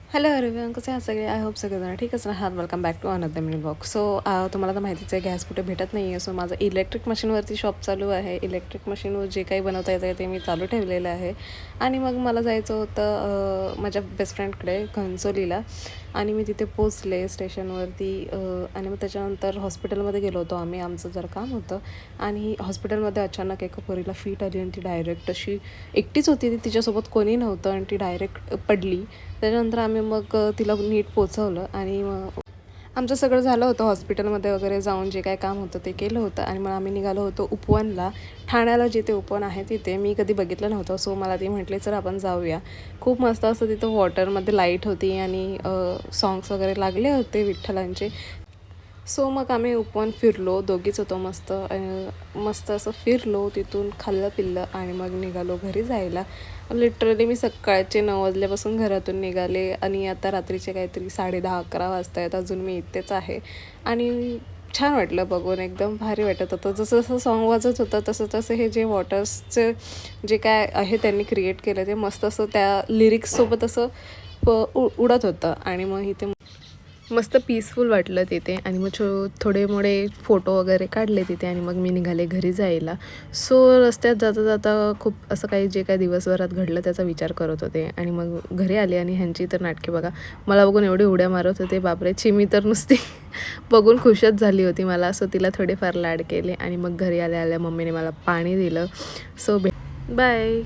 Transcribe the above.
Hello everyone, कसे आहात सगळे? आय होप सगळेजण ठीकच राहात. Welcome back to another mini blog. So तुम्हाला तर माहितीच आहे, गॅस कुठे भेटत नाही आहे. सो माझं इलेक्ट्रिक मशीनवरती शॉप चालू आहे. इलेक्ट्रिक मशीनवर जे काही बनवता येतं ते मी चालू ठेवलेलं आहे. आणि मग मला जायचं होतं माझ्या बेस्ट फ्रेंडकडे घनसोलीला. आणि मी तिथे पोचले स्टेशनवरती. आणि मग त्याच्यानंतर हॉस्पिटलमध्ये गेलो होतो आम्ही. आमचं जर काम होतं आणि हॉस्पिटलमध्ये अचानक एका पोरीला फीट आली आणि ती डायरेक्ट अशी एकटीच होती. ती तिच्यासोबत कोणी नव्हतं आणि ती डायरेक्ट पडली. त्याच्यानंतर आम्ही मग तिला नीट पोचवलं आणि मग आमचं सगळं झालं होतं. हॉस्पिटलमध्ये वगैरे जाऊन जे काय काम होतं ते केलं होतं. आणि मग आम्ही निघालो होतो उपवनला. ठाण्याला जिथे उपवन आहे तिथे मी कधी बघितलं नव्हतं. सो मला ती म्हटली चल आपण जाऊया. खूप मस्त असं तिथं वॉटरमध्ये लाईट होती आणि सॉंग्स वगैरे लागले होते विठ्ठलांचे. सो मग आम्ही उपवन फिरलो, दोघीच होतो. मस्त असं फिरलो, तिथून खाल्लं पिल्लं आणि मग निघालो घरी जायला. लिटरली मी सकाळचे 9 वाजल्यापासून घरातून निघाले आणि आता रात्रीचे काहीतरी 10:30-11 वाजता आहेत. अजून मी इथेच आहे. आणि छान वाटलं बघून, एकदम भारी वाटत होतं. जसं जसं सॉन्ग वाजत होतं तसं तसं हे जे वॉटर्सचे जे काय आहे त्यांनी क्रिएट केलं ते मस्त असं त्या लिरिक्ससोबत असं उडत होतं. आणि मग इथे मस्त पीसफुल वाटलं तिथे. आणि मग थोडे मोडे फोटो वगैरे काढले तिथे आणि मग मी निघाले घरी जायला. सो रस्त्यात जाता जाता खूप असं काही जे काही दिवसभरात घडलं त्याचा विचार करत होते. आणि मग घरी आले आणि ह्यांची तर नाटके बघा. मला बघून एवढे उड्या मारत होते, बापरे. चिमी तर नुसती बघून खुशच झाली होती मला. सो तिला थोडेफार लाड केले आणि मग घरी आल्या आल्या मम्मीने मला पाणी दिलं. So bye.